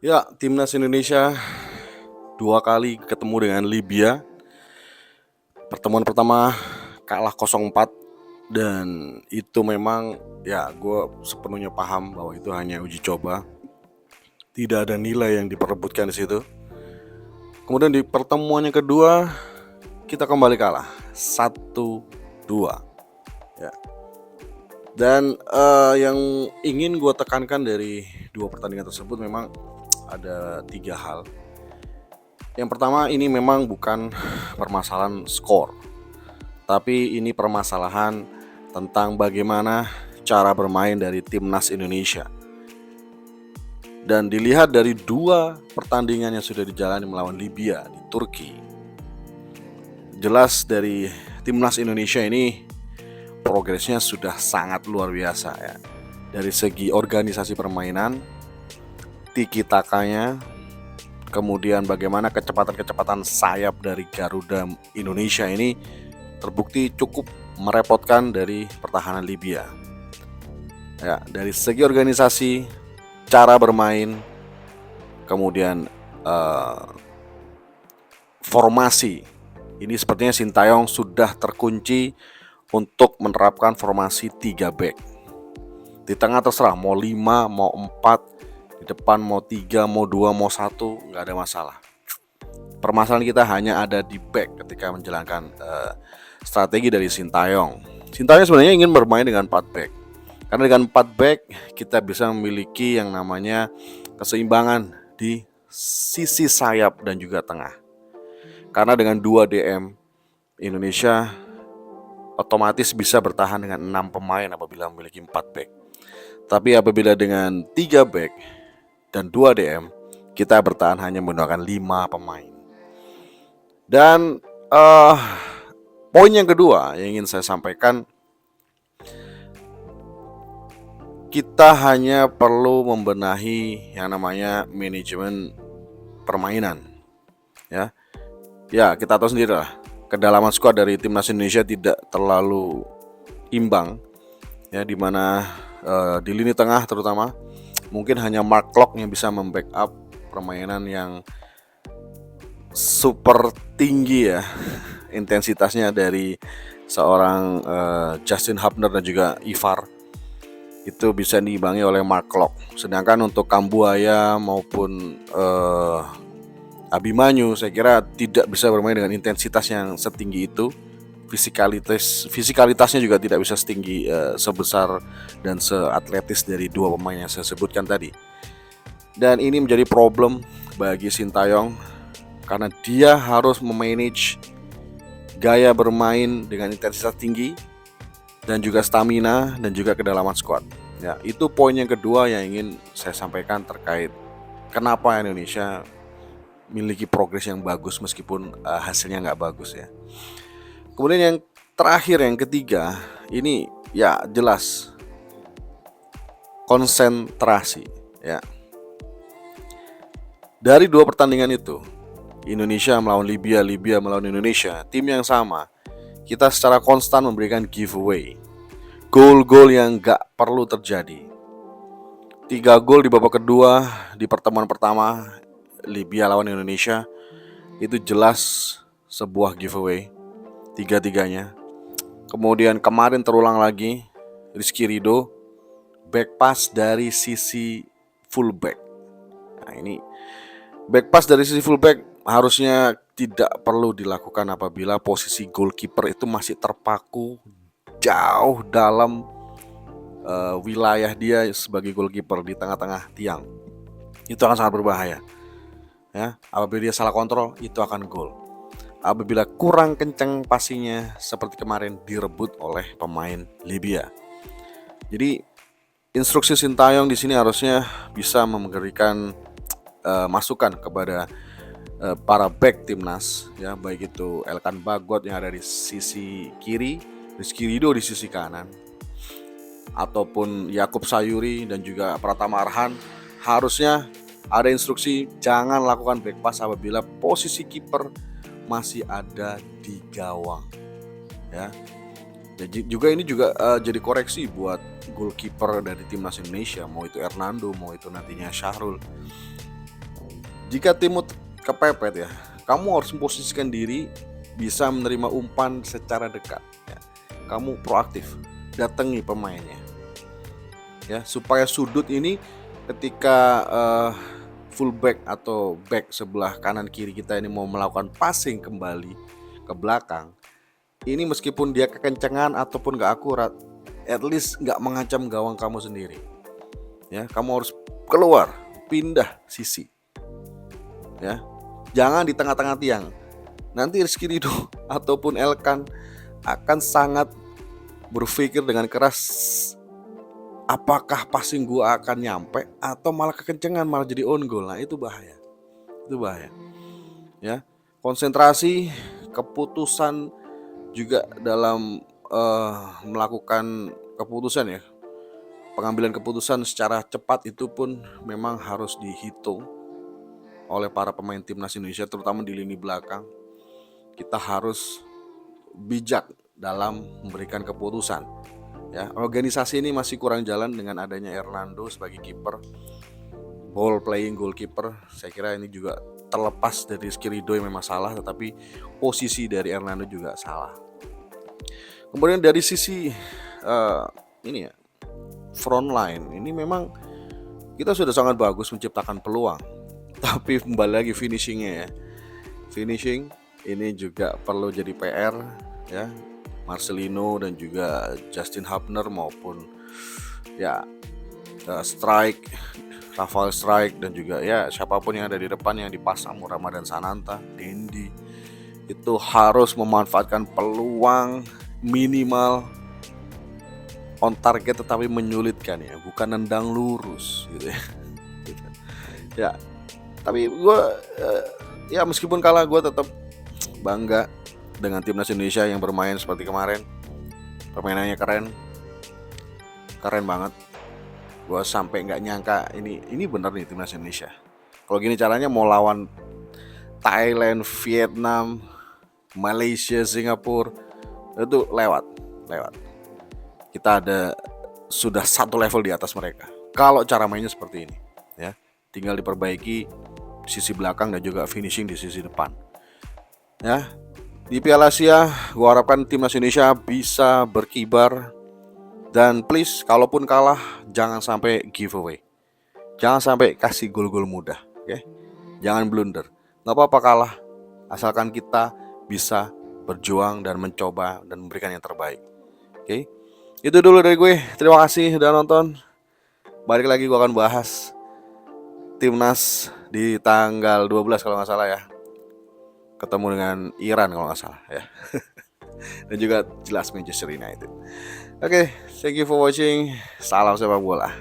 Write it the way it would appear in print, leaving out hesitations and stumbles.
Ya, timnas Indonesia dua kali ketemu dengan Libya. Pertemuan pertama kalah 0-4 dan itu memang ya gue sepenuhnya paham bahwa itu hanya uji coba. Tidak ada nilai yang diperebutkan di situ. Kemudian di pertemuan yang kedua kita kembali kalah 1-2. Ya. Dan yang ingin gue tekankan dari dua pertandingan tersebut memang ada tiga hal. Yang pertama, ini memang bukan permasalahan skor, tapi ini permasalahan tentang bagaimana cara bermain dari timnas Indonesia. Dan dilihat dari dua pertandingan yang sudah dijalani melawan Libya di Turki, jelas dari timnas Indonesia ini progresnya sudah sangat luar biasa ya. Dari segi organisasi permainan, tiki-takanya, kemudian bagaimana kecepatan-kecepatan sayap dari Garuda Indonesia ini terbukti cukup merepotkan dari pertahanan Libya. Ya, dari segi organisasi, cara bermain, kemudian formasi. Ini sepertinya Sintayong sudah terkunci untuk menerapkan formasi 3 back. Di tengah terserah mau 5, mau 4, di depan mau 3, mau 2, mau 1, nggak ada masalah. Permasalahan kita hanya ada di back ketika menjalankan strategi dari Sintayong. Sintayong sebenarnya ingin bermain dengan 4 back. Karena dengan 4 back kita bisa memiliki yang namanya keseimbangan di sisi sayap dan juga tengah. Karena dengan 2 DM Indonesia otomatis bisa bertahan dengan 6 pemain apabila memiliki 4 back. Tapi apabila dengan 3 back dan 2 DM, kita bertahan hanya menggunakan 5 pemain. Dan poin yang kedua yang ingin saya sampaikan, kita hanya perlu membenahi yang namanya manajemen permainan. Ya, kita tahu sendiri lah, kedalaman skuad dari timnas Indonesia tidak terlalu imbang. Ya, dimana di lini tengah terutama mungkin hanya Mark Klok yang bisa membackup permainan yang super tinggi ya intensitasnya dari seorang Justin Hubner dan juga Ivar. Itu bisa diimbangi oleh Mark Klok. Sedangkan untuk Kambuaya maupun Abimanyu saya kira tidak bisa bermain dengan intensitas yang setinggi itu. Fisikalitasnya juga tidak bisa setinggi sebesar dan seatletis dari dua pemain yang saya sebutkan tadi. Dan ini menjadi problem bagi Sintayong karena dia harus memanage gaya bermain dengan intensitas tinggi dan juga stamina dan juga kedalaman squad. Ya, itu poin yang kedua yang ingin saya sampaikan terkait kenapa Indonesia memiliki progres yang bagus meskipun hasilnya nggak bagus ya. Kemudian yang terakhir, yang ketiga, ini ya jelas konsentrasi ya. Dari dua pertandingan itu, Indonesia melawan Libya, Libya melawan Indonesia, tim yang sama, kita secara konstan memberikan giveaway, gol-gol yang gak perlu terjadi. 3 gol di babak kedua di pertemuan pertama Libya lawan Indonesia, itu jelas sebuah giveaway, 3-3-nya. Kemudian kemarin terulang lagi, Rizky Ridho back pass dari sisi fullback. Nah, ini back pass dari sisi fullback harusnya tidak perlu dilakukan apabila posisi goalkeeper itu masih terpaku jauh dalam wilayah dia sebagai goalkeeper di tengah-tengah tiang. Itu akan sangat berbahaya. Ya, apabila dia salah kontrol itu akan gol. Apabila kurang kencang passingnya seperti kemarin direbut oleh pemain Libya. Jadi instruksi Sintayong di sini harusnya bisa memberikan masukan kepada para back timnas ya, baik itu Elkan Bagot yang ada di sisi kiri, Rizky Ridho di sisi kanan, ataupun Yakub Sayuri dan juga Pratama Arhan. Harusnya ada instruksi jangan lakukan back pass apabila posisi kiper masih ada di gawang ya. Jadi juga ini juga jadi koreksi buat goalkeeper dari timnas Indonesia, mau itu Hernando, mau itu nantinya Syahrul. Jika timmu kepepet ya, kamu harus memposisikan diri bisa menerima umpan secara dekat ya. Kamu proaktif, datangi pemainnya ya, supaya sudut ini ketika fullback atau back sebelah kanan kiri kita ini mau melakukan passing kembali ke belakang, ini meskipun dia kekencengan ataupun gak akurat, at least gak mengancam gawang kamu sendiri ya. Kamu harus keluar, pindah sisi ya, jangan di tengah-tengah tiang. Nanti Rizky Ridho ataupun Elkan akan sangat berpikir dengan keras, apakah passing gua akan nyampe atau malah kekencengan, malah jadi on goal. Nah itu bahaya, ya. Konsentrasi, keputusan juga dalam melakukan keputusan ya, pengambilan keputusan secara cepat itu pun memang harus dihitung oleh para pemain timnas Indonesia, terutama di lini belakang. Kita harus bijak dalam memberikan keputusan ya. Organisasi ini masih kurang jalan dengan adanya Hernando sebagai kiper, ball playing goalkeeper. Saya kira ini juga terlepas dari Rizky Ridho yang memang salah, tetapi posisi dari Hernando juga salah. Kemudian dari sisi ini ya, front line ini memang kita sudah sangat bagus menciptakan peluang, tapi kembali lagi finishingnya ya. Finishing ini juga perlu jadi PR ya. Marcelino dan juga Justin Hubner maupun ya Strike, Rafael Strike, dan juga ya siapapun yang ada di depan yang dipasang, Ramadan Sananta, Dendi, itu harus memanfaatkan peluang minimal on target tetapi menyulitkan ya, bukan nendang lurus gitu ya. Ya, tapi gue ya meskipun kalah gue tetap bangga dengan timnas Indonesia yang bermain seperti kemarin. Permainannya keren banget. Gue sampai nggak nyangka ini bener nih timnas Indonesia. Kalau gini caranya mau lawan Thailand, Vietnam, Malaysia, Singapura, itu lewat. Kita sudah satu level di atas mereka. Kalau cara mainnya seperti ini, ya, tinggal diperbaiki sisi belakang dan juga finishing di sisi depan. Ya, di Piala Asia, gue harapkan timnas Indonesia bisa berkibar. Dan please, kalaupun kalah, jangan sampai giveaway. Jangan sampai kasih gol-gol mudah, oke? Jangan blunder. Gak apa-apa kalah, asalkan kita bisa berjuang dan mencoba dan memberikan yang terbaik. Oke? Itu dulu dari gue. Terima kasih udah nonton. Balik lagi gue akan bahas timnas di tanggal 12 kalau gak salah ya. Ketemu dengan Iran kalau gak salah ya. Dan juga jelas Manchester United. Oke, thank you for watching. Salam sepak bola.